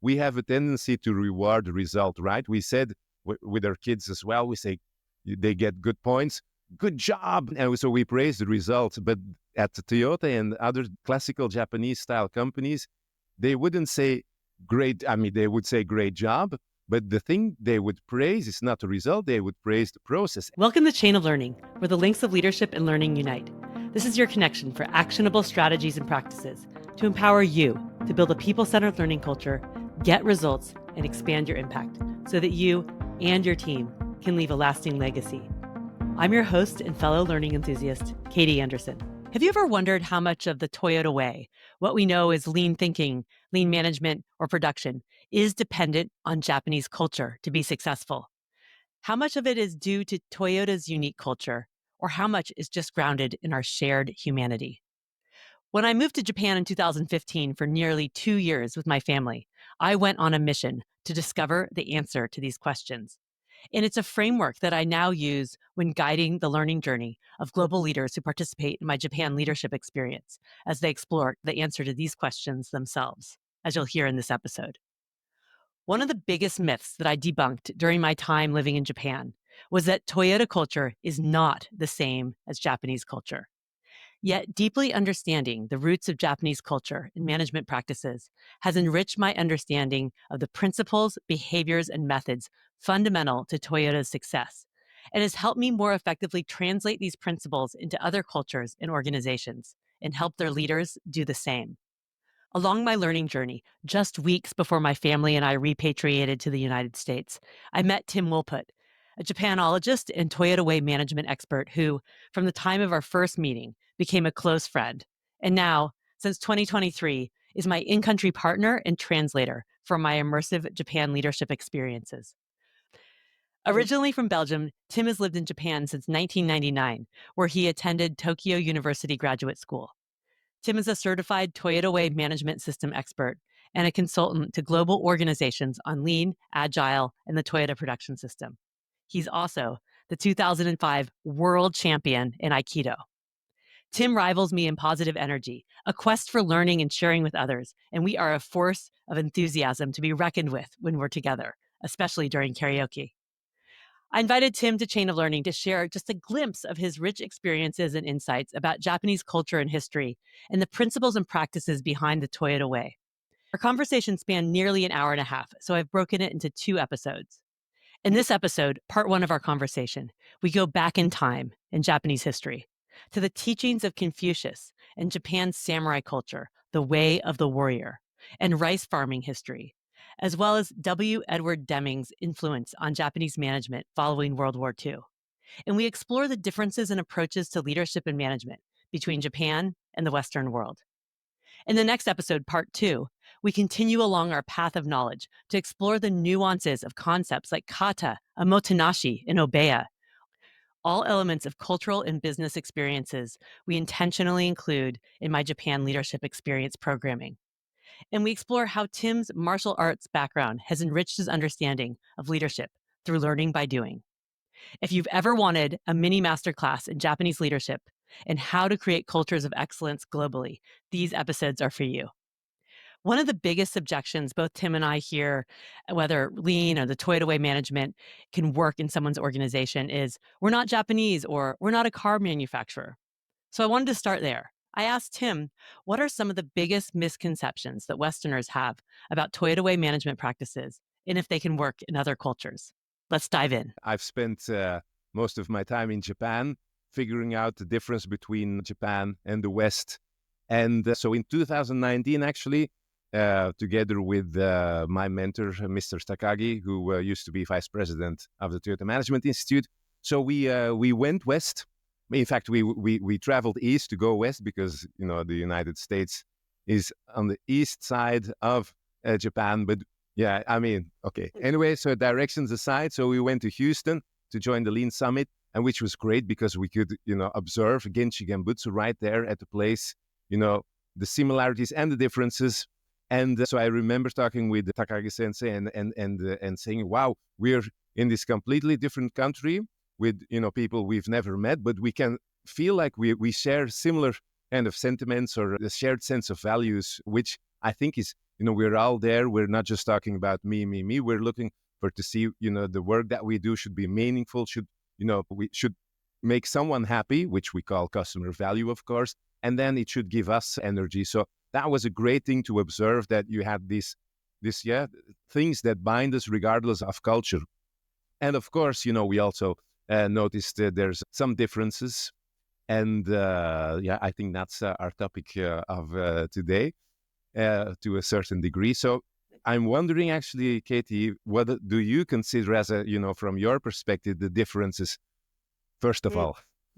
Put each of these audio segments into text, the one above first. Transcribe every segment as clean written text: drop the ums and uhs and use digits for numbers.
we have a tendency to reward the result, right? We said with our kids as well, we say they get good points, good job. And so we praise the result. But at Toyota and other classical Japanese style companies, they wouldn't say great. I mean, they would say great job. But the thing they would praise is not the result. They would praise the process. Welcome to Chain of Learning, where the links of leadership and learning unite. This is your connection for actionable strategies and practices to empower you to build a people-centered learning culture, get results, and expand your impact so that you and your team can leave a lasting legacy. I'm your host and fellow learning enthusiast, Katie Anderson. Have you ever wondered how much of the Toyota way, what we know as lean thinking, lean management, or production, is dependent on Japanese culture to be successful? How much of it is due to Toyota's unique culture, or how much is just grounded in our shared humanity? When I moved to Japan in 2015 for nearly 2 years with my family, I went on a mission to discover the answer to these questions. And it's a framework that I now use when guiding the learning journey of global leaders who participate in my Japan leadership experience as they explore the answer to these questions themselves, as you'll hear in this episode. One of the biggest myths that I debunked during my time living in Japan was that Toyota culture is not the same as Japanese culture. Yet, deeply understanding the roots of Japanese culture and management practices has enriched my understanding of the principles, behaviors, and methods fundamental to Toyota's success, and has helped me more effectively translate these principles into other cultures and organizations and help their leaders do the same. Along my learning journey, just weeks before my family and I repatriated to the United States, I met Tim Wolput, a Japanologist and Toyota Way management expert who, from the time of our first meeting, became a close friend. And now, since 2023, is my in-country partner and translator for my immersive Japan leadership experiences. Originally from Belgium, Tim has lived in Japan since 1999, where he attended Tokyo University Graduate School. Tim is a certified Toyota Way management system expert and a consultant to global organizations on lean, agile, and the Toyota production system. He's also the 2005 world champion in Aikido. Tim rivals me in positive energy, a quest for learning and sharing with others, and we are a force of enthusiasm to be reckoned with when we're together, especially during karaoke. I invited Tim to Chain of Learning to share just a glimpse of his rich experiences and insights about Japanese culture and history and the principles and practices behind the Toyota Way. Our conversation spanned nearly an hour and a half, so I've broken it into 2 episodes. In this episode, part 1 of our conversation, we go back in time in Japanese history to the teachings of Confucius and Japan's samurai culture, the way of the warrior, and rice farming history, as well as W. Edward Deming's influence on Japanese management following World War II. And we explore the differences in approaches to leadership and management between Japan and the Western world. In the next episode, part 2, we continue along our path of knowledge to explore the nuances of concepts like kata, omotenashi, and obeya, all elements of cultural and business experiences we intentionally include in my Japan leadership experience programming. And we explore how Tim's martial arts background has enriched his understanding of leadership through learning by doing. If you've ever wanted a mini masterclass in Japanese leadership and how to create cultures of excellence globally, these episodes are for you. One of the biggest objections both Tim and I hear, whether lean or the Toyota Way management can work in someone's organization, is we're not Japanese or we're not a car manufacturer. So I wanted to start there. I asked Tim, what are some of the biggest misconceptions that Westerners have about Toyota Way management practices and if they can work in other cultures? Let's dive in. I've spent most of my time in Japan figuring out the difference between Japan and the West. And so in 2019, actually, together with my mentor, Mr. Takagi, who used to be vice president of the Toyota Management Institute. So we went west. In fact, we traveled east to go west because, you know, the United States is on the east side of Japan. But yeah, I mean, okay. Anyway, so directions aside, so we went to Houston to join the Lean Summit, and which was great because we could, you know, observe Genchi Genbutsu right there at the place, you know, the similarities and the differences. And so I remember talking with Takagi Sensei and saying, wow, we're in this completely different country with, you know, people we've never met, but we can feel like we share similar kind of sentiments or a shared sense of values, which I think is we're all there. We're not just talking about me, me, me. We're looking for to see, the work that we do should be meaningful, we should make someone happy, which we call customer value, of course, and then it should give us energy. So that was a great thing to observe, that you had these things that bind us regardless of culture. And of course, we also noticed there's some differences. And I think that's our topic of today to a certain degree. So I'm wondering, actually, Katie, what do you consider as from your perspective, the differences, first of all?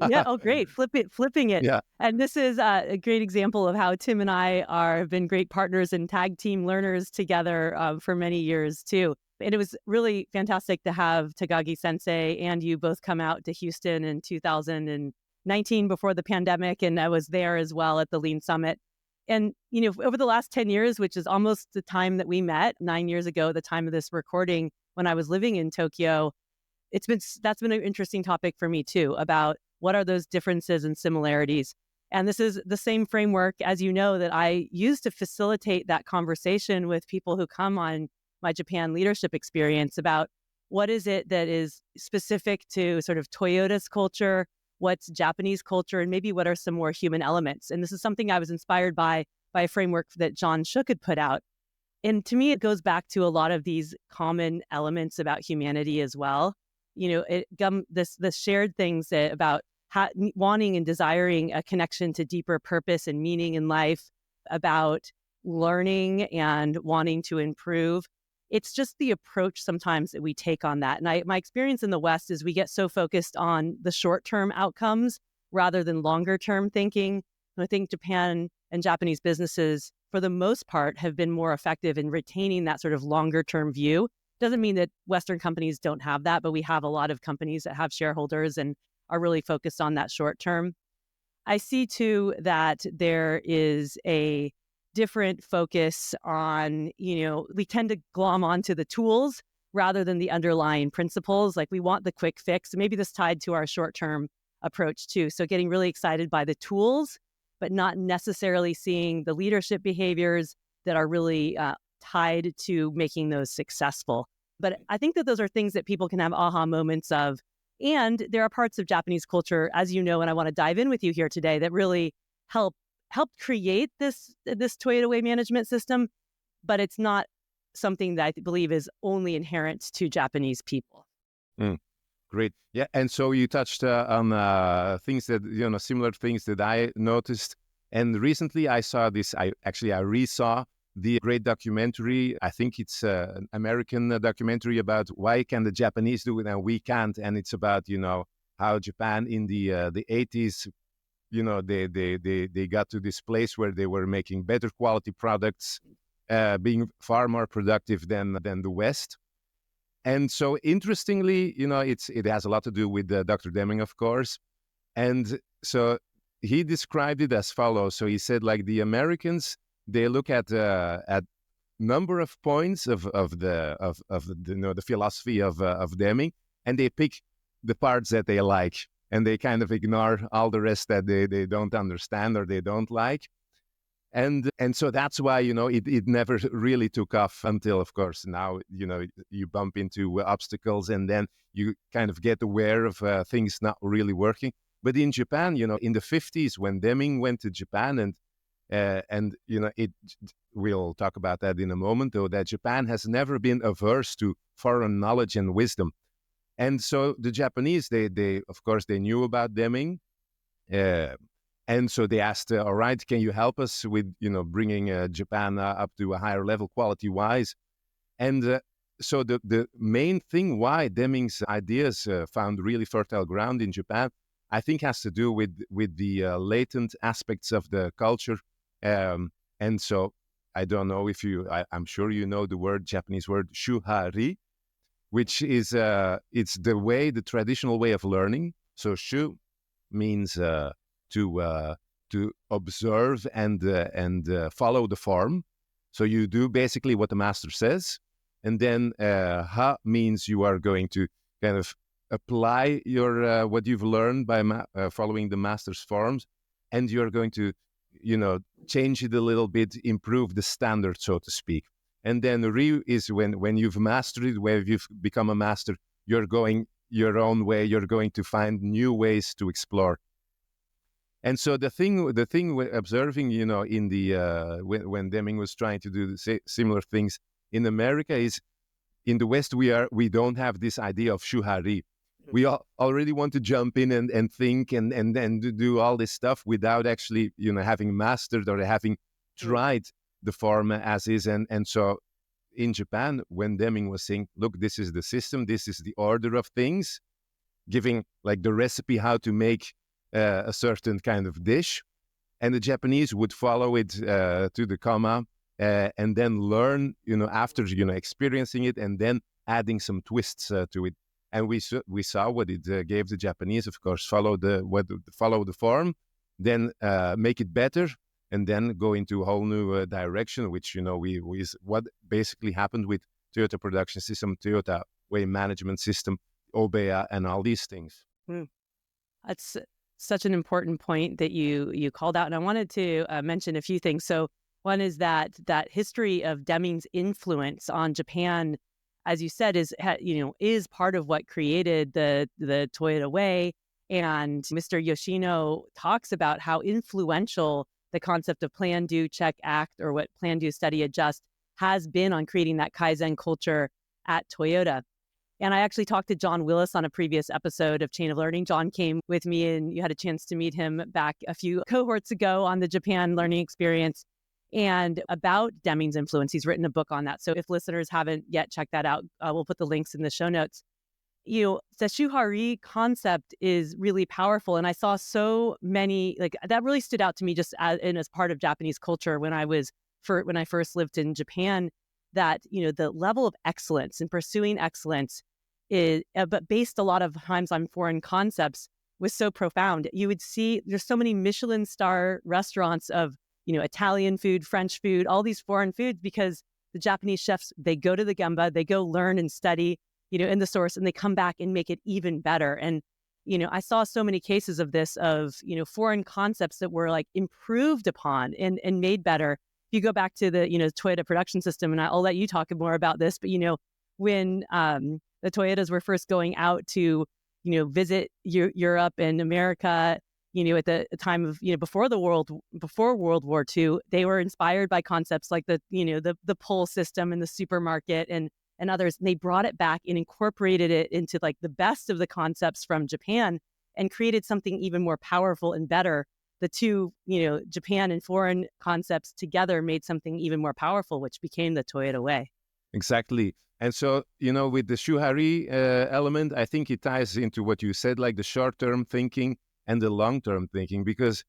Yeah. Oh, great. Flipping it. Yeah. And this is a great example of how Tim and I have been great partners and tag team learners together for many years too. And it was really fantastic to have Tagagi Sensei and you both come out to Houston in 2019 before the pandemic. And I was there as well at the Lean Summit. And, over the last 10 years, which is almost the time that we met 9 years ago, the time of this recording, when I was living in Tokyo, that's been an interesting topic for me too, about what are those differences and similarities. And this is the same framework, as you know, that I use to facilitate that conversation with people who come on my Japan leadership experience about what is it that is specific to sort of Toyota's culture, what's Japanese culture, and maybe what are some more human elements. And this is something I was inspired by a framework that John Shook had put out. And to me, it goes back to a lot of these common elements about humanity as well. This shared things about wanting and desiring a connection to deeper purpose and meaning in life, about learning and wanting to improve. It's just the approach sometimes that we take on that. And my experience in the West is we get so focused on the short-term outcomes rather than longer-term thinking. And I think Japan and Japanese businesses, for the most part, have been more effective in retaining that sort of longer-term view. Doesn't mean that Western companies don't have that, but we have a lot of companies that have shareholders and are really focused on that short term. I see too that there is a different focus on, we tend to glom onto the tools rather than the underlying principles. Like we want the quick fix. Maybe this tied to our short-term approach too. So getting really excited by the tools, but not necessarily seeing the leadership behaviors that are really tied to making those successful. But I think that those are things that people can have aha moments of. And there are parts of Japanese culture, as you know, and I want to dive in with you here today, that really helped create this Toyota Way management system, but it's not something that I believe is only inherent to Japanese people. Great. Yeah. And so you touched on things that, similar things that I noticed. And recently I saw this, I resaw the great documentary. I think it's an American documentary about why can the Japanese do it and we can't. And it's about, how Japan in the 80s, they got to this place where they were making better quality products, being far more productive than the West. And so interestingly, it has a lot to do with Dr. Deming, of course. And so he described it as follows. So he said, like, the Americans, they look at number of points of the philosophy of Deming, and they pick the parts that they like, and they kind of ignore all the rest that they don't understand or they don't like. And so that's why, it never really took off until, of course, now, you bump into obstacles and then you kind of get aware of things not really working. But in Japan, in the 50s, when Deming went to Japan and we'll talk about that in a moment, though, that Japan has never been averse to foreign knowledge and wisdom. And so the Japanese, they of course, they knew about Deming. And so they asked, all right, can you help us with, bringing Japan up to a higher level quality-wise? And so the main thing why Deming's ideas found really fertile ground in Japan, I think, has to do with the latent aspects of the culture. And so I don't know if I'm sure you know the Japanese word Shu Ha Ri, which is it's the traditional way of learning. So Shu means to observe and follow the form. So you do basically what the master says. And then Ha means you are going to kind of apply your what you've learned by following the master's forms, and you're going to change it a little bit, improve the standard, so to speak. And then Ri is when you've mastered it, where you've become a master, you're going your own way. You're going to find new ways to explore. And so the thing we're observing, in the when Deming was trying to do similar things in America, is in the West we don't have this idea of Shu Ha Ri. We already want to jump in and think and do all this stuff without actually having mastered or having tried the form as is. And so in Japan, when Deming was saying, look, this is the system, this is the order of things, giving like the recipe how to make a certain kind of dish, and the Japanese would follow it to the comma, and then learn, after experiencing it, and then adding some twists to it. And we saw what it gave the Japanese. Of course, follow the form, then make it better, and then go into a whole new direction. Which what basically happened with Toyota Production System, Toyota Way Management System, Obeya, and all these things. That's such an important point that you called out, and I wanted to mention a few things. So one is that history of Deming's influence on Japan, as you said, is part of what created the Toyota Way. And Mr. Yoshino talks about how influential the concept of plan, do, check, act, or what plan, do, study, adjust has been on creating that Kaizen culture at Toyota. And I actually talked to John Willis on a previous episode of Chain of Learning. John came with me, and you had a chance to meet him back a few cohorts ago on the Japan learning experience, and about Deming's influence. He's written a book on that. So if listeners haven't yet checked that out, we'll put the links in the show notes. The Shu Ha Ri concept is really powerful. And I saw so many, that really stood out to me just as part of Japanese culture when I first lived in Japan, that, the level of excellence and pursuing excellence is, but based a lot of times on foreign concepts, was so profound. You would see there's so many Michelin star restaurants of, Italian food, French food, all these foreign foods, because the Japanese chefs, they go to the Gemba, they go learn and study, in the source, and they come back and make it even better. And, I saw so many cases of this, of, foreign concepts that were like improved upon and made better. You go back to the, Toyota Production System, and I'll let you talk more about this, but, when the Toyotas were first going out to, visit Europe and America, at the time of, before World War II, they were inspired by concepts like the pull system and the supermarket and others. And they brought it back and incorporated it into like the best of the concepts from Japan, and created something even more powerful and better. The two, Japan and foreign concepts together made something even more powerful, which became the Toyota Way. Exactly. And so, with the Shu Ha Ri element, I think it ties into what you said, like the short-term thinking and the long-term thinking, because,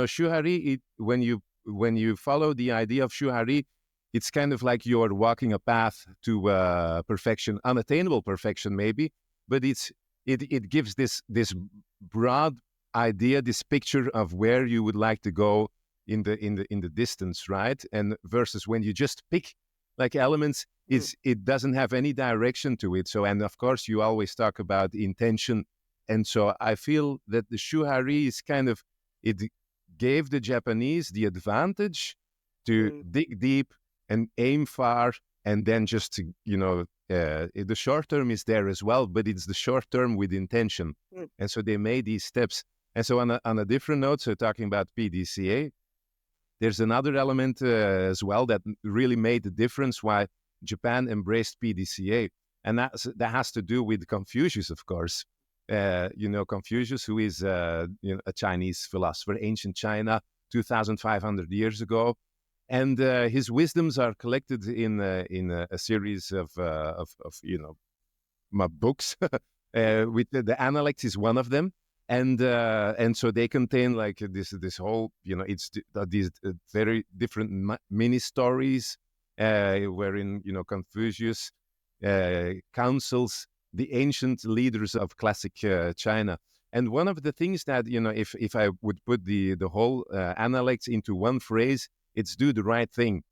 Shu Ha Ri, when you follow the idea of Shu Ha Ri, it's kind of like you're walking a path to perfection, unattainable perfection maybe, but it gives this broad idea, this picture of where you would like to go in the distance, right? And versus when you just pick like elements, it doesn't have any direction to it. So, and of course, you always talk about intention. And so I feel that the Shu Ha Ri is it gave the Japanese the advantage to dig deep and aim far, and then just to, the short term is there as well, but it's the short term with intention. And so they made these steps. And so on a different note, so talking about PDCA, there's another element as well that really made the difference why Japan embraced PDCA. And that has to do with Confucius, of course. Confucius, who is a Chinese philosopher, ancient China, 2,500 years ago. And his wisdoms are collected in a series of books. With the Analects is one of them. And so they contain like this whole, it's these very different mini stories wherein, Confucius counsels the ancient leaders of classic China. And one of the things that, if I would put the whole Analects into one phrase, it's do the right thing.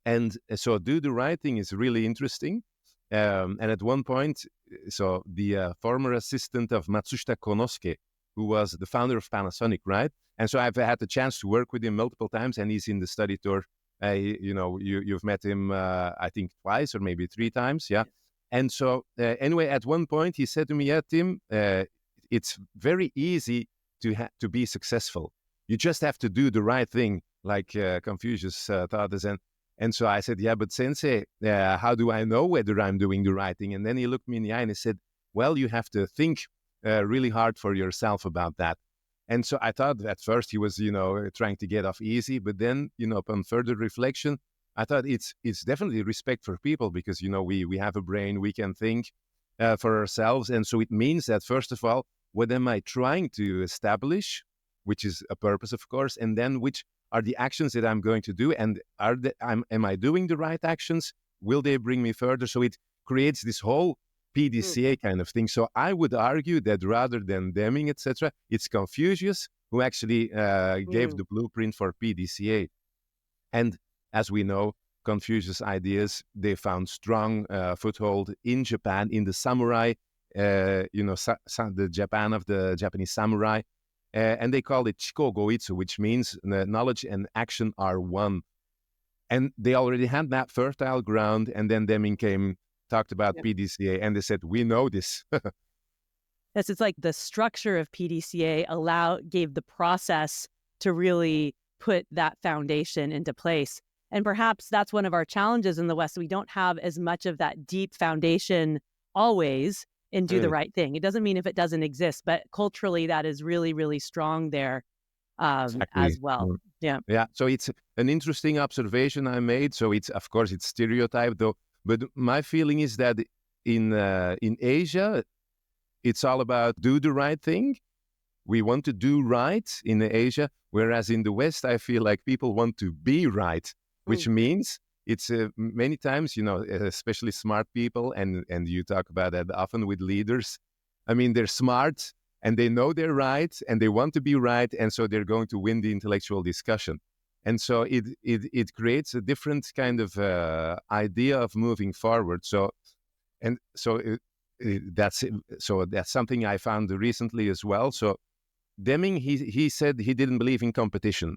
And so do the right thing is really interesting. And at one point, so the former assistant of Matsushita Konosuke, who was the founder of Panasonic, right? And so I've had the chance to work with him multiple times, and he's in the study tour. You've met him, I think, twice or maybe 3 times, yeah. And so anyway, at one point he said to me, "Yeah, Tim, it's very easy to be successful. You just have to do the right thing," like Confucius taught us. And so I said, "Yeah, but Sensei, how do I know whether I'm doing the right thing?" And then he looked me in the eye and he said, "Well, you have to think really hard for yourself about that." And so I thought at first he was, trying to get off easy. But then, upon further reflection, I thought it's definitely respect for people because, we have a brain, we can think for ourselves. And so it means that, first of all, what am I trying to establish, which is a purpose, of course, and then which are the actions that I'm going to do, and am I doing the right actions? Will they bring me further? So it creates this whole PDCA kind of thing. So I would argue that rather than Deming, etc., it's Confucius who actually gave the blueprint for PDCA. And as we know, Confucius' ideas, they found strong foothold in Japan, in the samurai, the Japan of the Japanese samurai. And they called it Chiko Goitsu, which means knowledge and action are one. And they already had that fertile ground. And then Deming talked about PDCA, and they said, "We know this." Yes, it's like the structure of PDCA gave the process to really put that foundation into place. And perhaps that's one of our challenges in the West. We don't have as much of that deep foundation always in do the right thing. It doesn't mean if it doesn't exist, but culturally that is really, really strong there as well. Yeah. Yeah. So it's an interesting observation I made. So of course, it's stereotyped though. But my feeling is that in Asia, it's all about do the right thing. We want to do right in Asia, whereas in the West, I feel like people want to be right, which means it's many times, especially smart people, and you talk about that often with leaders. I mean, they're smart and they know they're right and they want to be right, and so they're going to win the intellectual discussion. And so it creates a different kind of idea of moving forward. That's something I found recently as well. So Deming, he said he didn't believe in competition.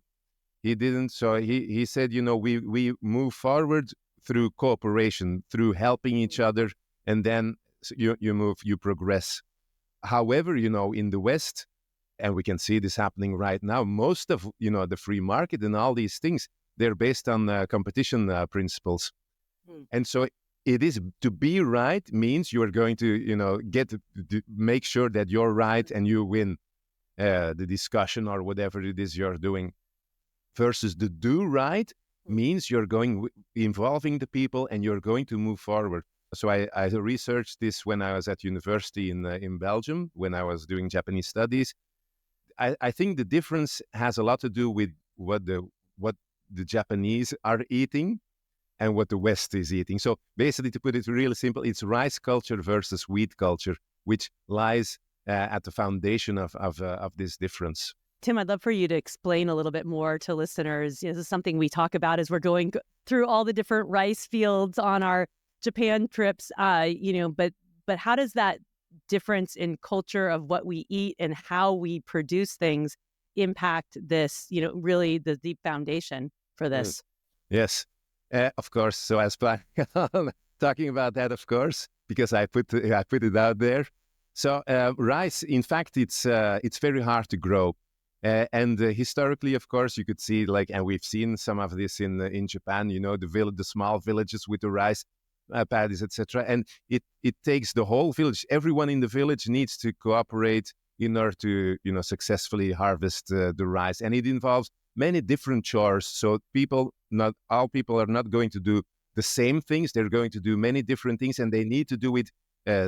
He didn't. So he said, we move forward through cooperation, through helping each other, and then you progress. However, in the West, and we can see this happening right now, most of, the free market and all these things, they're based on competition principles. And so it is to be right means you are going to, make sure that you're right and you win the discussion or whatever it is you're doing. Versus the do right means you're involving the people and you're going to move forward. So I researched this when I was at university in Belgium, when I was doing Japanese studies. I think the difference has a lot to do with what the Japanese are eating and what the West is eating. So basically, to put it really simple, it's rice culture versus wheat culture, which lies at the foundation of this difference. Tim, I'd love for you to explain a little bit more to listeners. This is something we talk about as we're going through all the different rice fields on our Japan trips, but how does that difference in culture of what we eat and how we produce things impact this, really the deep foundation for this? Yes, of course. So I was talking about that, of course, because I put it out there. So rice, in fact, it's very hard to grow. And historically, of course, you could see and we've seen some of this in Japan, the small villages with the rice paddies, etc. And it takes the whole village. Everyone in the village needs to cooperate in order to, successfully harvest the rice. And it involves many different chores. So not all people are not going to do the same things. They're going to do many different things, and they need to do it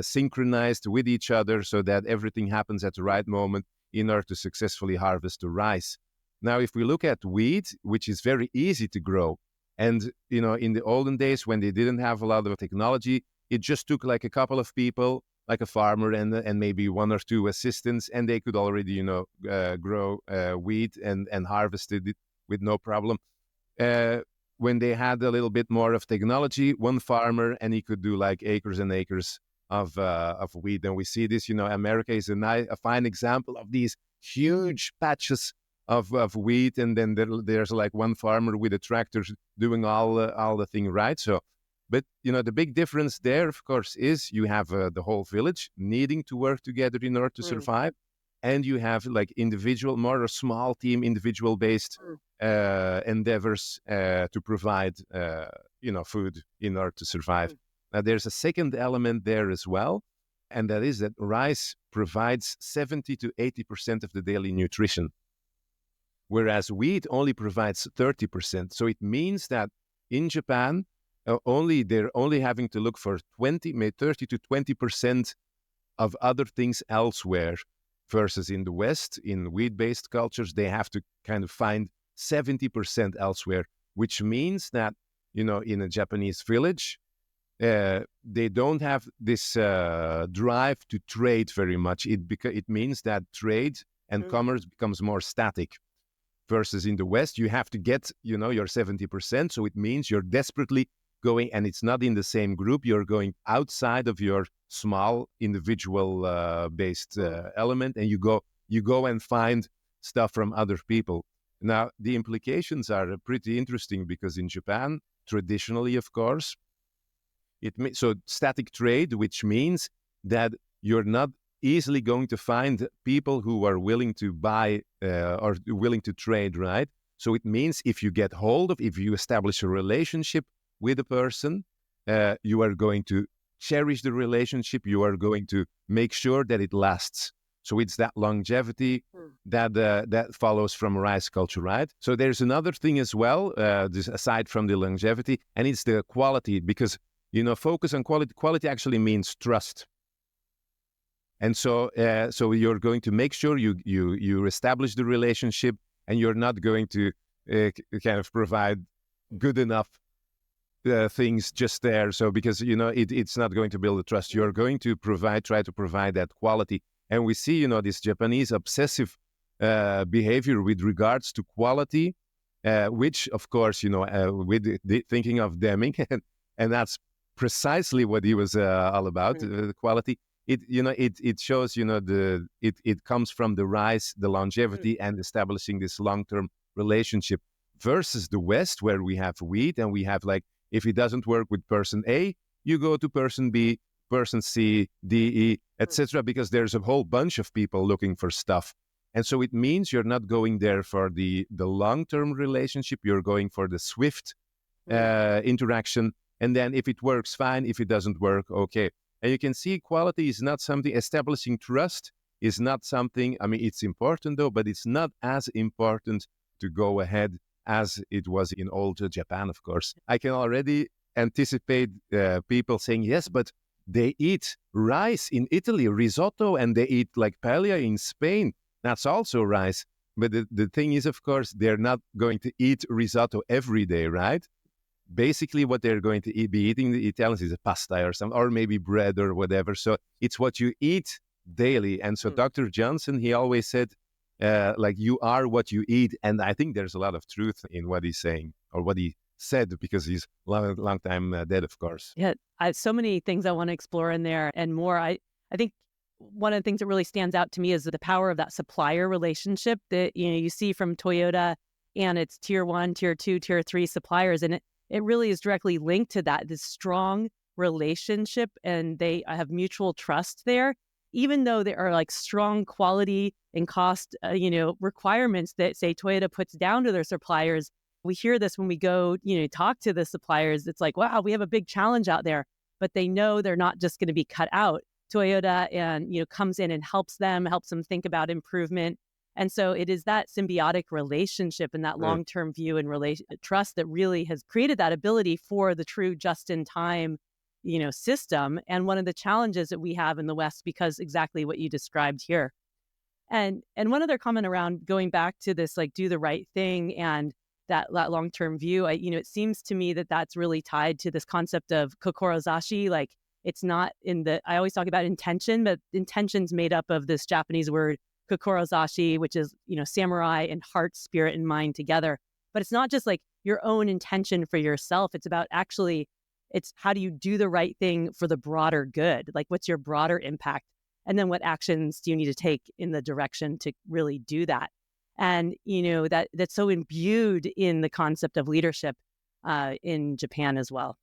synchronized with each other so that everything happens at the right moment in order to successfully harvest the rice. Now, if we look at wheat, which is very easy to grow, and, in the olden days when they didn't have a lot of technology, it just took a couple of people, like a farmer and maybe one or two assistants, and they could already, grow wheat and harvest it with no problem. When they had a little bit more of technology, one farmer, and he could do acres and acres of wheat. And we see this, America is a fine example of these huge patches of wheat, and then there's like one farmer with a tractor doing all the thing right. So, but the big difference there, of course, is you have the whole village needing to work together in order to survive, and you have like individual, more a small team, individual based endeavors to provide food in order to survive. Now, there's a second element there as well, and that is that rice provides 70 to 80% of the daily nutrition, whereas wheat only provides 30%. So it means that in Japan, they're only having to look for 30 to 20% of other things elsewhere, versus in the West, in wheat-based cultures, they have to kind of find 70% elsewhere, which means that, in a Japanese village, they don't have this drive to trade very much. It means that trade and commerce becomes more static. Versus in the West, you have to get, your 70%. So it means you're desperately going, and it's not in the same group. You're going outside of your small individual based element, and you go and find stuff from other people. Now, the implications are pretty interesting, because in Japan, traditionally, of course, so static trade, which means that you're not easily going to find people who are willing to buy or willing to trade, right? So it means if you establish a relationship with a person, you are going to cherish the relationship. You are going to make sure that it lasts. So it's that longevity that follows from rice culture, right? So there's another thing as well, this aside from the longevity, and it's the quality, because focus on quality. Quality actually means trust. And so you're going to make sure you establish the relationship, and you're not going to kind of provide good enough things just there. So because it's not going to build the trust. You're going to try to provide that quality. And we see this Japanese obsessive behavior with regards to quality, which of course with thinking of Deming, and that's precisely what he was all about. The quality. It shows it comes from the rice, the longevity, and establishing this long-term relationship, versus the West, where we have wheat, and we have like, if it doesn't work with person A, you go to person B, person C, D, E, etc., because there's a whole bunch of people looking for stuff. And so it means you're not going there for the long-term relationship. You're going for the swift interaction. And then if it works, fine. If it doesn't work, okay. And you can see quality is not something, establishing trust is not something, it's important though, but it's not as important to go ahead as it was in old Japan, of course. I can already anticipate people saying, yes, but they eat rice in Italy, risotto, and they eat like paella in Spain. That's also rice. But the thing is, of course, they're not going to eat risotto every day, right? Basically, what they're going to be eating, the Italians, is a pasta or maybe bread or whatever. So it's what you eat daily. And so Dr. Johnson, he always said, like, you are what you eat. And I think there's a lot of truth in what he's saying, or what he said, because he's long time dead, of course. Yeah, I have so many things I want to explore in there and more. I think one of the things that really stands out to me is the power of that supplier relationship that you see from Toyota, and it's tier 1, tier 2, tier 3 suppliers, and it really is directly linked to that, this strong relationship, and they have mutual trust there, even though there are like strong quality and cost requirements that, say, Toyota puts down to their suppliers. We hear this when we go talk to the suppliers. It's like, wow, we have a big challenge out there, but they know they're not just going to be cut out. Toyota and comes in and helps them think about improvement. And so it is that symbiotic relationship and that long-term view and trust that really has created that ability for the true just-in-time, system. And one of the challenges that we have in the West, because exactly what you described here. And one other comment around going back to this, like, do the right thing and that long-term view. It seems to me that that's really tied to this concept of kokorozashi. Like, it's not I always talk about intention, but intention's made up of this Japanese word kokorozashi, which is, samurai and heart, spirit, and mind together. But it's not just like your own intention for yourself. It's about actually It's how do you do the right thing for the broader good? Like, what's your broader impact? And then what actions do you need to take in the direction to really do that? And, that's so imbued in the concept of leadership in Japan as well.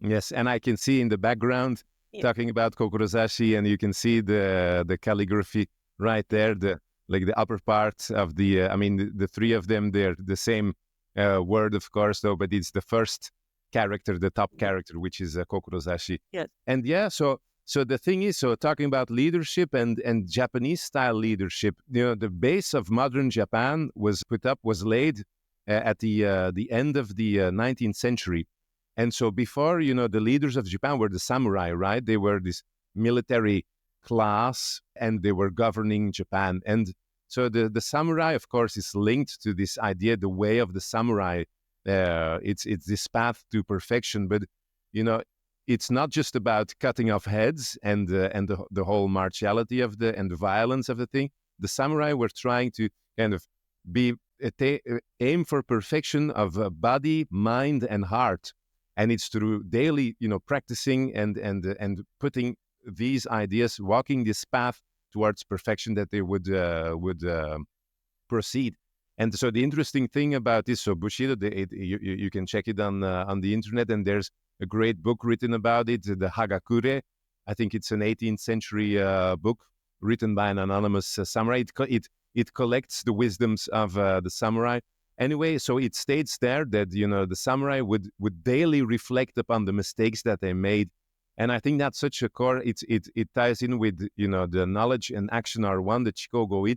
Yes, and I can see in the background Yeah. talking about kokorozashi, and you can see the calligraphy right there, the upper part of the. I mean, the three of them, they're the same word, of course, though, but it's the first character, the top character, which is kokorozashi. Yes. And yeah, so the thing is, so talking about leadership and Japanese style leadership, the base of modern Japan was laid at the end of the 19th century. And so before, the leaders of Japan were the samurai, right? They were this military class and they were governing Japan. And so the samurai, of course, is linked to this idea, the way of the samurai. It's this path to perfection. But, it's not just about cutting off heads and the whole martiality of and the violence of the thing. The samurai were trying to kind of aim for perfection of body, mind, and heart. And it's through daily, practicing and putting these ideas, walking this path towards perfection that they would proceed. And so the interesting thing about this, so Bushido, you can check it on the internet, and there's a great book written about it, the Hagakure. I think it's an 18th century book written by an anonymous samurai. It collects the wisdoms of the samurai. Anyway, so it states there that, the samurai would daily reflect upon the mistakes that they made. And I think that's such a core, it ties in with, the knowledge and action are one, the Chikogo.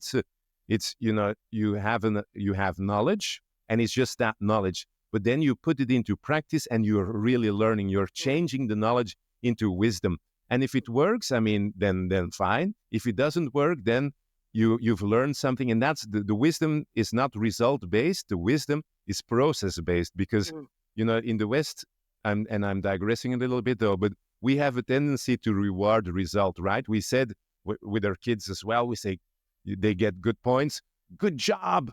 It's you have knowledge, and it's just that knowledge. But then you put it into practice and you're really learning, you're changing the knowledge into wisdom. And if it works, I mean, then fine. If it doesn't work, then you've learned something, and that's the wisdom is not result based. The wisdom is process based, because in the West, and I'm digressing a little bit though, but we have a tendency to reward the result, right? We said with our kids as well, we say they get good points, good job,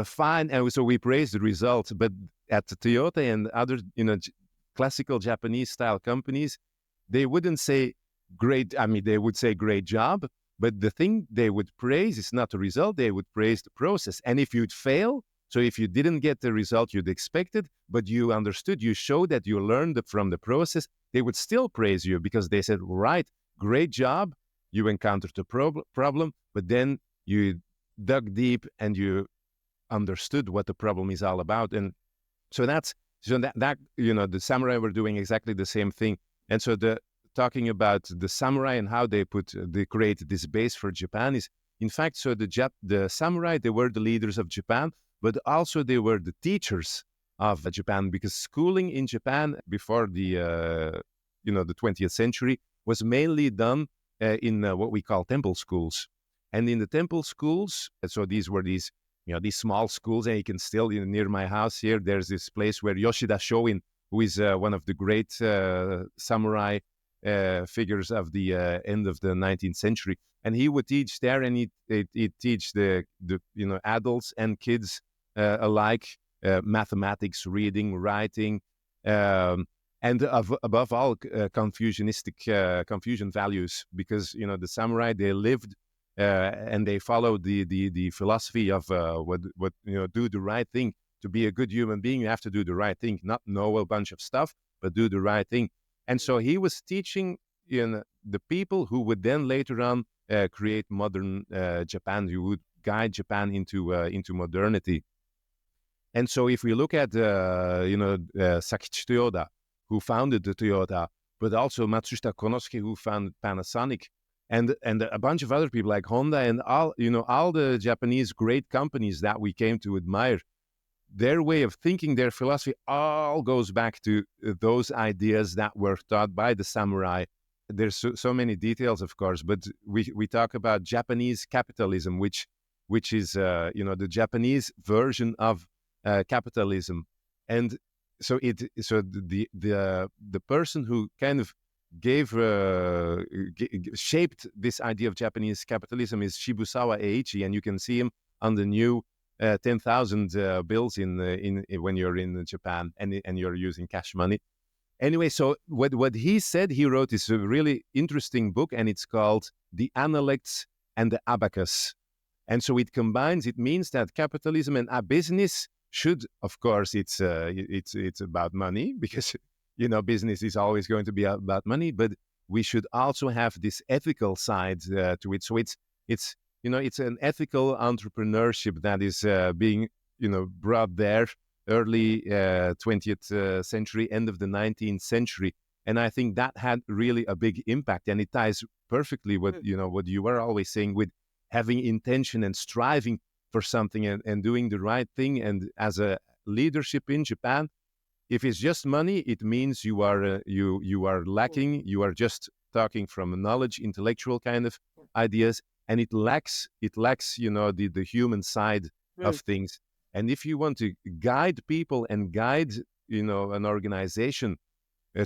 fine, and so we praise the result. But at Toyota and other classical Japanese style companies, they wouldn't say great. I mean, they would say great job. But the thing they would praise is not the result, they would praise the process. And if you'd fail, so if you didn't get the result you'd expected, but you understood, you showed that you learned from the process, they would still praise you, because they said, right, great job, you encountered a problem, but then you dug deep and you understood what the problem is all about. And so that the samurai were doing exactly the same thing. And so talking about the samurai and how they create this base for Japan is, in fact, so the samurai, they were the leaders of Japan, but also they were the teachers of Japan, because schooling in Japan before the 20th century was mainly done in what we call temple schools. And in the temple schools, so these were these small schools, and you can still, near my house here, there's this place where Yoshida Shoin, who is one of the great samurai figures of the end of the 19th century, and he would teach there, and he'd teach the adults and kids alike mathematics, reading, writing, and above all Confucian values, because the samurai, they lived and they followed the philosophy of what do the right thing. To be a good human being, you have to do the right thing, not know a bunch of stuff, but do the right thing. And so he was teaching the people who would then later on create modern Japan, who would guide Japan into modernity. And so if we look at Sakichi Toyoda, who founded the Toyota, but also Matsushita Konosuke, who founded Panasonic, and a bunch of other people like Honda, and all the Japanese great companies that we came to admire, their way of thinking, their philosophy, all goes back to those ideas that were taught by the samurai. There's so many details, of course, but we talk about Japanese capitalism, which is the Japanese version of capitalism. And so the person who kind of shaped this idea of Japanese capitalism is Shibusawa Eiichi, and you can see him on the new 10,000 bills in when you're in Japan and you're using cash money. Anyway, so what he said, he wrote is a really interesting book, and it's called The Analects and the Abacus. And so it combines, it means that capitalism and a business should, of course, it's about money, because, business is always going to be about money, but we should also have this ethical side to it. So it's an ethical entrepreneurship that is being, brought there early 20th century, end of the 19th century. And I think that had really a big impact. And it ties perfectly with, what you were always saying, with having intention and striving for something and doing the right thing. And as a leadership in Japan, if it's just money, it means you are lacking. You are just talking from knowledge, intellectual kind of ideas, and it lacks the human side of things. And if you want to guide people and guide an organization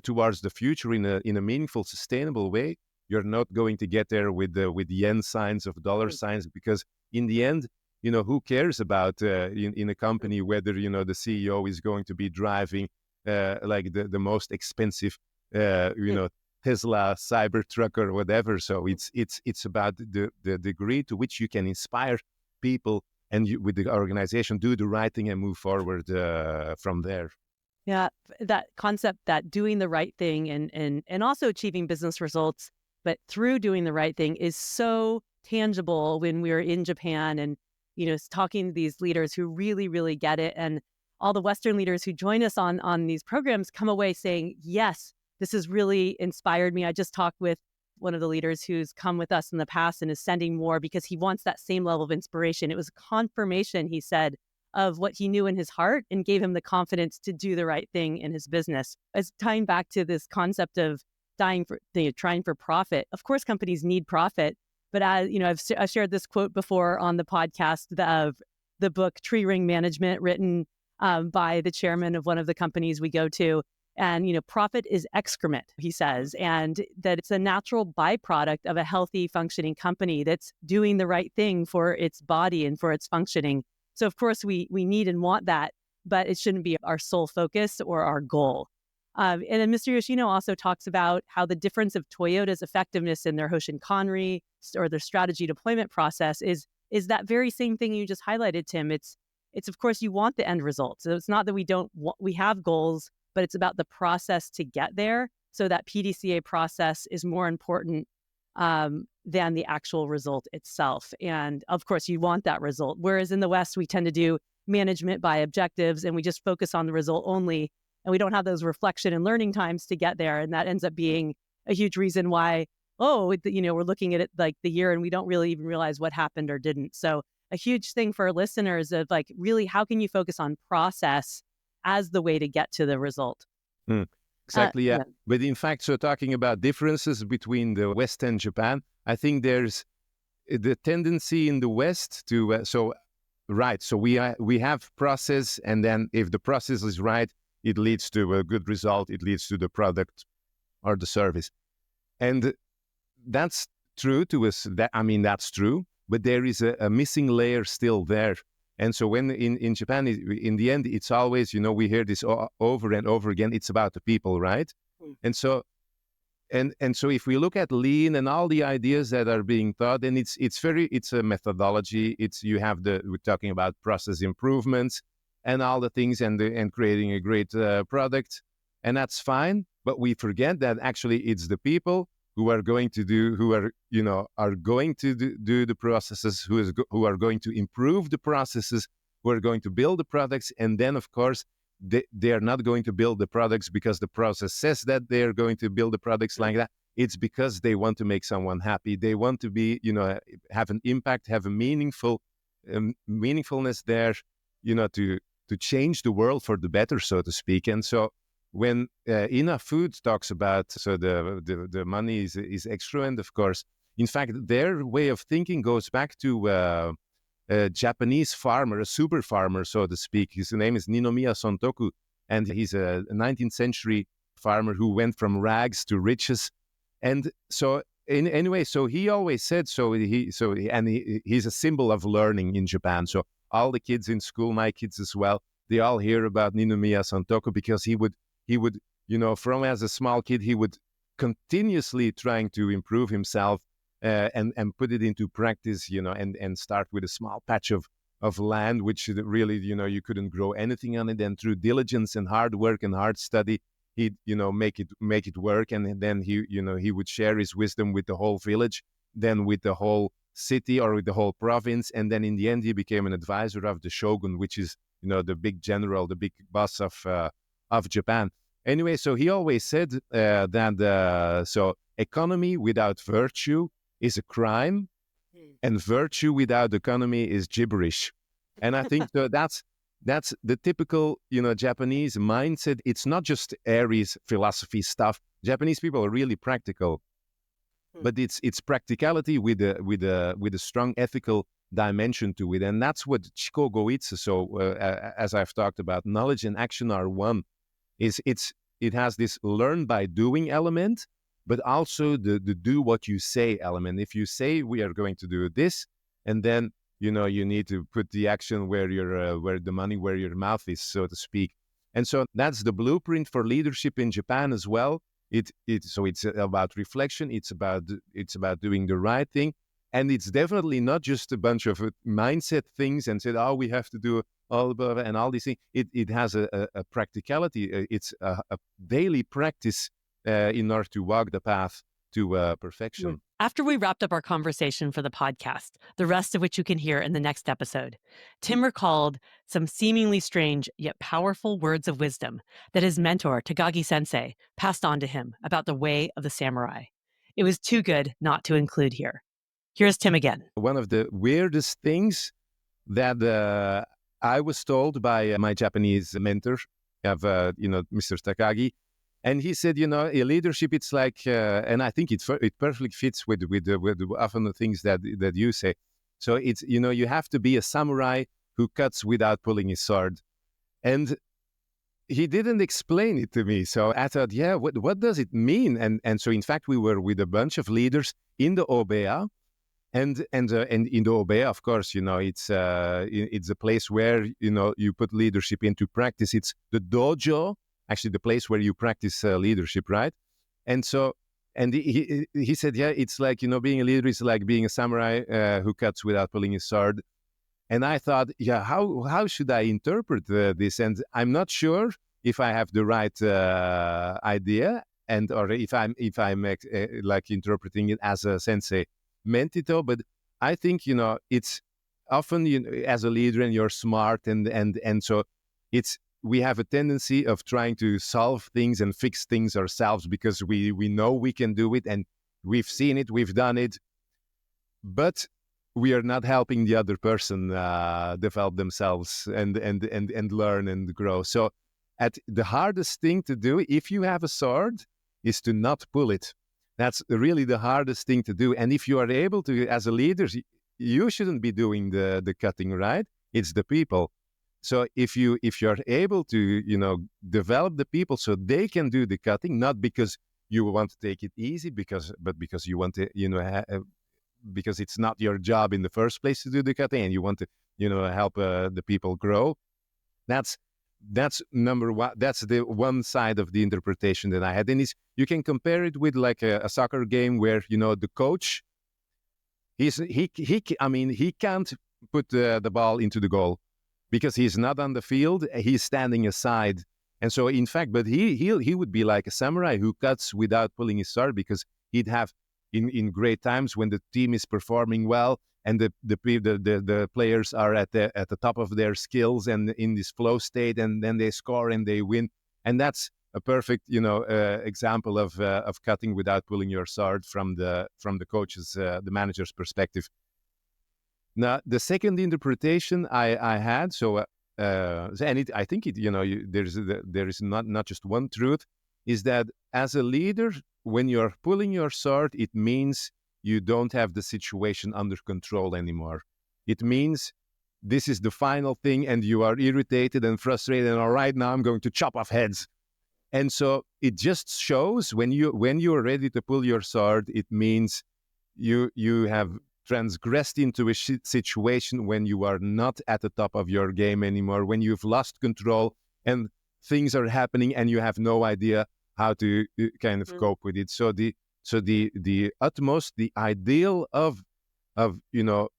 towards the future in a meaningful, sustainable way, you're not going to get there with yen signs of dollar signs, because in the end, who cares about in a company whether the CEO is going to be driving like the most expensive Tesla Cybertruck or whatever. So it's about the degree to which you can inspire people, and you, with the organization, do the right thing and move forward from there. Yeah, that concept, that doing the right thing and also achieving business results, but through doing the right thing, is so tangible when we're in Japan and, talking to these leaders who really, really get it. And all the Western leaders who join us on these programs come away saying, yes, this has really inspired me. I just talked with one of the leaders who's come with us in the past and is sending more because he wants that same level of inspiration. It was confirmation, he said, of what he knew in his heart and gave him the confidence to do the right thing in his business. As tying back to this concept of trying for profit. Of course, companies need profit, but as I've shared this quote before on the podcast of the book Tree Ring Management, written by the chairman of one of the companies we go to. And, profit is excrement, he says, and that it's a natural byproduct of a healthy, functioning company that's doing the right thing for its body and for its functioning. So, of course, we need and want that, but it shouldn't be our sole focus or our goal. And then Mr. Yoshino also talks about how the difference of Toyota's effectiveness in their Hoshin Kanri or their strategy deployment process is that very same thing you just highlighted, Tim. It's of course, you want the end result. So it's not that we have goals, but it's about the process to get there. So that PDCA process is more important than the actual result itself. And of course, you want that result. Whereas in the West, we tend to do management by objectives and we just focus on the result only. And we don't have those reflection and learning times to get there. And that ends up being a huge reason why, we're looking at it like the year and we don't really even realize what happened or didn't. So a huge thing for listeners of like, really, how can you focus on process as the way to get to the result? Exactly, yeah. But in fact, so talking about differences between the West and Japan, I think there's the tendency in the West to, so we have process, and then if the process is right, it leads to a good result, it leads to the product or the service. And that's true to us, that's true, but there is a missing layer still there. And so when in Japan, in the end, it's always, we hear this over and over again, it's about the people, right? And so if we look at lean and all the ideas that are being taught, then it's a methodology. We're talking about process improvements and all the things and creating a great product, and that's fine. But we forget that actually it's the people who are going to do the processes, who are going to improve the processes, who are going to build the products. And then, of course, they are not going to build the products because the process says that they are going to build the products like that. It's because they want to make someone happy. They want to be, have an impact, have a meaningfulness there, to change the world for the better, so to speak. And so when Ina Food talks about, so the money is extra, and of course, in fact, their way of thinking goes back to a Japanese farmer, a super farmer, so to speak. His name is Ninomiya Sontoku, and he's a 19th century farmer who went from rags to riches. And so anyway, so he always said, he's a symbol of learning in Japan. So all the kids in school, my kids as well, they all hear about Ninomiya Sontoku because he would from as a small kid, he would continuously trying to improve himself and put it into practice, and start with a small patch of land, which really, you couldn't grow anything on it. And through diligence and hard work and hard study, he'd, make it work. And then he would share his wisdom with the whole village, then with the whole city or with the whole province. And then in the end, he became an advisor of the shogun, which is, the big general, the big boss of Japan. Anyway, so he always said that so economy without virtue is a crime, and virtue without economy is gibberish. And I think that's the typical, Japanese mindset. It's not just Aries philosophy stuff. Japanese people are really practical, but it's practicality with a strong ethical dimension to it, and that's what Chiko Goitsu. So as I've talked about, knowledge and action are one. It has this learn by doing element, but also the do what you say element. If you say we are going to do this, and then you need to put the action where the money, where your mouth is, so to speak. And so that's the blueprint for leadership in Japan as well. So it's about reflection. It's about doing the right thing. And it's definitely not just a bunch of mindset things and said, we have to do all and all these things. It has a practicality. It's a daily practice in order to walk the path to perfection. After we wrapped up our conversation for the podcast, the rest of which you can hear in the next episode, Tim recalled some seemingly strange yet powerful words of wisdom that his mentor, Takagi Sensei, passed on to him about the way of the samurai. It was too good not to include here. Here's Tim again. One of the weirdest things that I was told by my Japanese mentor, Mr. Takagi, and he said, leadership, it's like, and I think it perfectly fits with often the things that you say. So it's, you have to be a samurai who cuts without pulling his sword. And he didn't explain it to me. So I thought, what does it mean? And so in fact, we were with a bunch of leaders in the Obeya. And in the Obeya, of course, it's a place where, you put leadership into practice. It's the dojo, actually the place where you practice leadership, right? And so, and he said, it's like, being a leader is like being a samurai who cuts without pulling his sword. And I thought, how should I interpret this? And I'm not sure if I have the right idea, or if I'm like interpreting it as a sensei meant it, but I think it's often as a leader, and you're smart, and so we have a tendency of trying to solve things and fix things ourselves because we know we can do it, and we've seen it, we've done it, but we are not helping the other person develop themselves and learn and grow. So at the hardest thing to do, if you have a sword, is to not pull it. That's really the hardest thing to do. And if you are able to, as a leader, you shouldn't be doing the cutting, right? It's the people. So if you're able to, develop the people so they can do the cutting, not because you want to take it easy, but because you want to, because it's not your job in the first place to do the cutting, and you want to, help the people grow. That's number one. That's the one side of the interpretation that I had. And you can compare it with like a soccer game where, the coach, he can't put the ball into the goal because he's not on the field. He's standing aside. And so in fact, but he would be like a samurai who cuts without pulling his sword, because he'd have in great times when the team is performing well, and the players are at the top of their skills and in this flow state, and then they score and they win. And that's a perfect, example of cutting without pulling your sword from the coach's, the manager's perspective. Now, the second interpretation I had, I think there is not just one truth, is that as a leader, when you're pulling your sword, it means you don't have the situation under control anymore. It means this is the final thing, and you are irritated and frustrated, and all right, now I'm going to chop off heads. And so it just shows when you are ready to pull your sword, it means you have transgressed into a situation when you are not at the top of your game anymore, when you've lost control. And things are happening and you have no idea how to kind of cope with it. So the utmost, the ideal of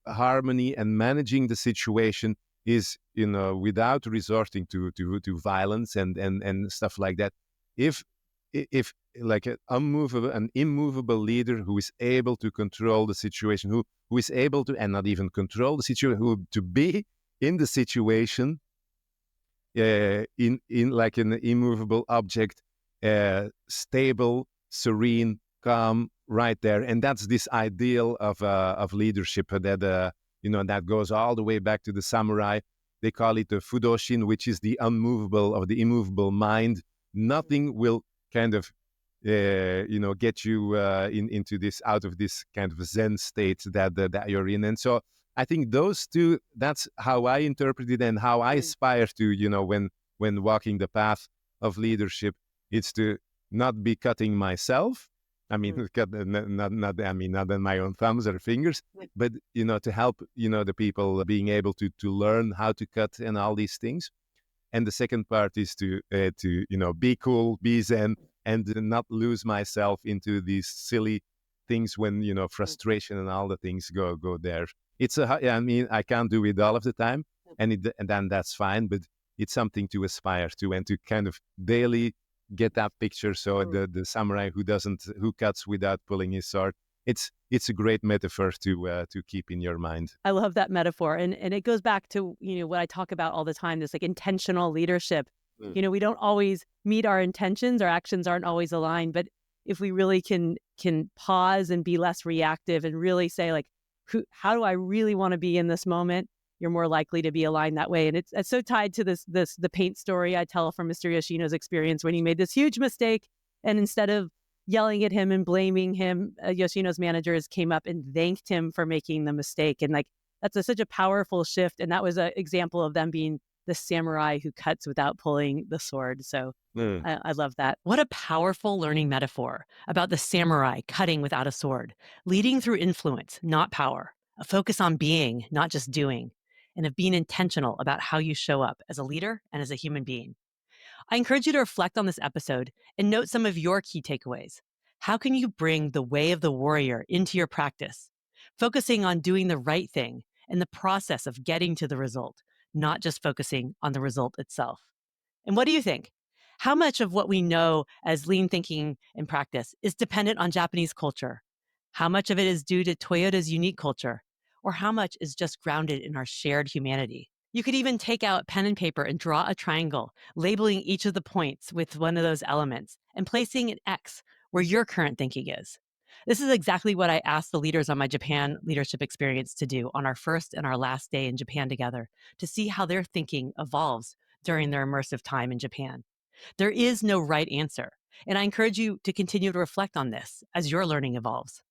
harmony and managing the situation is, without resorting to violence and stuff like that. If like an immovable leader who is able to control the situation, who is able to, and not even control the situation, who to be in the situation, in like an immovable object, stable, serene, calm, right there. And that's this ideal of leadership that that goes all the way back to the samurai. They call it the fudoshin, which is the unmovable of the immovable mind. Nothing will kind of get you into this, out of this kind of Zen state that you're in. And so I think those two, that's how I interpret it and how I aspire to, when walking the path of leadership, it's to not be cutting myself. I mean, not on my own thumbs or fingers, but, to help, the people being able to learn how to cut and all these things. And the second part is to be cool, be Zen, and not lose myself into these silly things when, frustration and all the things go there. I can't do it all of the time, and then that's fine, but it's something to aspire to and to kind of daily get that picture. So the samurai who cuts without pulling his sword, it's a great metaphor to keep in your mind. I love that metaphor. And it goes back to, what I talk about all the time, this like intentional leadership. We don't always meet our intentions, our actions aren't always aligned, but if we really can pause and be less reactive and really say like, how do I really want to be in this moment? You're more likely to be aligned that way. And it's so tied to the paint story I tell from Mr. Yoshino's experience when he made this huge mistake. And instead of yelling at him and blaming him, Yoshino's managers came up and thanked him for making the mistake. And like, that's such a powerful shift. And that was an example of them being the samurai who cuts without pulling the sword. So I love that. What a powerful learning metaphor about the samurai cutting without a sword, leading through influence, not power, a focus on being, not just doing, and of being intentional about how you show up as a leader and as a human being. I encourage you to reflect on this episode and note some of your key takeaways. How can you bring the way of the warrior into your practice, focusing on doing the right thing and the process of getting to the result, not just focusing on the result itself? And what do you think? How much of what we know as lean thinking and practice is dependent on Japanese culture? How much of it is due to Toyota's unique culture? Or how much is just grounded in our shared humanity? You could even take out pen and paper and draw a triangle, labeling each of the points with one of those elements and placing an X where your current thinking is. This is exactly what I asked the leaders on my Japan leadership experience to do on our first and our last day in Japan together, to see how their thinking evolves during their immersive time in Japan. There is no right answer, and I encourage you to continue to reflect on this as your learning evolves.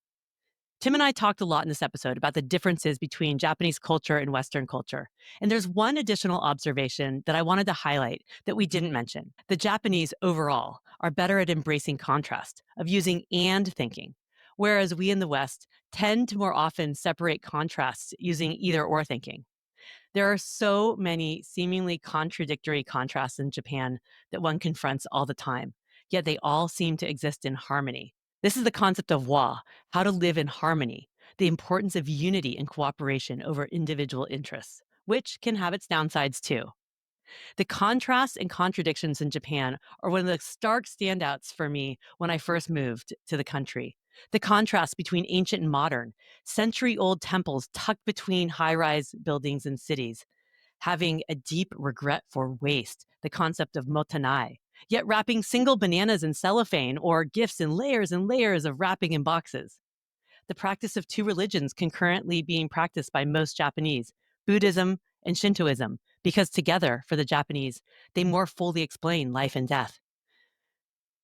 Tim and I talked a lot in this episode about the differences between Japanese culture and Western culture. And there's one additional observation that I wanted to highlight that we didn't mention. The Japanese overall are better at embracing contrast, of using and thinking, whereas we in the West tend to more often separate contrasts using either or thinking. There are so many seemingly contradictory contrasts in Japan that one confronts all the time, yet they all seem to exist in harmony. This is the concept of wa, how to live in harmony, the importance of unity and cooperation over individual interests, which can have its downsides too. The contrasts and contradictions in Japan are one of the stark standouts for me when I first moved to the country. The contrast between ancient and modern, century-old temples tucked between high-rise buildings and cities, having a deep regret for waste, the concept of motanai, yet wrapping single bananas in cellophane or gifts in layers and layers of wrapping in boxes. The practice of two religions concurrently being practiced by most Japanese, Buddhism and Shintoism, because together, for the Japanese, they more fully explain life and death.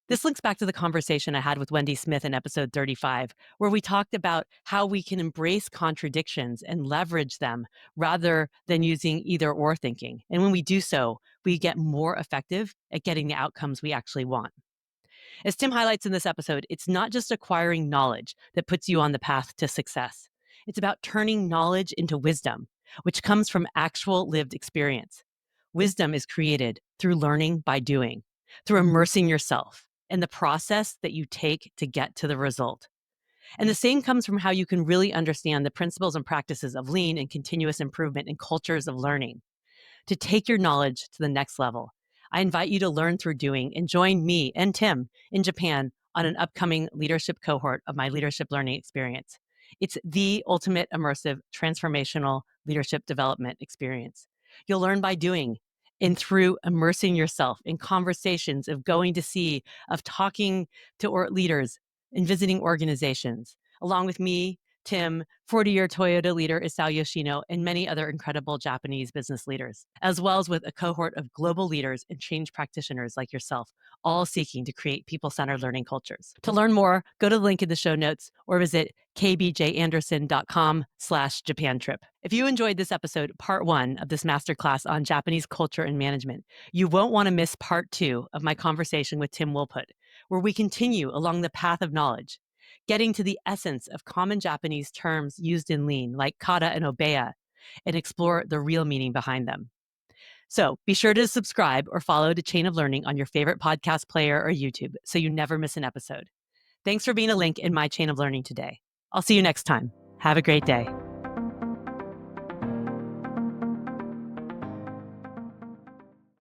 This links back to the conversation I had with Wendy Smith in episode 35, where we talked about how we can embrace contradictions and leverage them rather than using either or thinking. And when we do so, we get more effective at getting the outcomes we actually want. As Tim highlights in this episode, it's not just acquiring knowledge that puts you on the path to success. It's about turning knowledge into wisdom, which comes from actual lived experience. Wisdom is created through learning by doing, through immersing yourself in the process that you take to get to the result. And the same comes from how you can really understand the principles and practices of lean and continuous improvement in cultures of learning. To take your knowledge to the next level, I invite you to learn through doing and join me and Tim in Japan on an upcoming leadership cohort of my leadership learning experience. It's the ultimate immersive, transformational leadership development experience. You'll learn by doing and through immersing yourself in conversations of going to sea, of talking to leaders and visiting organizations, along with me, Tim, 40-year Toyota leader Isao Yoshino, and many other incredible Japanese business leaders, as well as with a cohort of global leaders and change practitioners like yourself, all seeking to create people-centered learning cultures. To learn more, go to the link in the show notes or visit kbjanderson.com/Japan trip. If you enjoyed this episode, part 1 of this masterclass on Japanese culture and management, you won't want to miss part 2 of my conversation with Tim Wolput, where we continue along the path of knowledge, getting to the essence of common Japanese terms used in lean, like kata and obeya, and explore the real meaning behind them. So be sure to subscribe or follow the Chain of Learning on your favorite podcast player or YouTube so you never miss an episode. Thanks for being a link in my chain of learning today. I'll see you next time. Have a great day.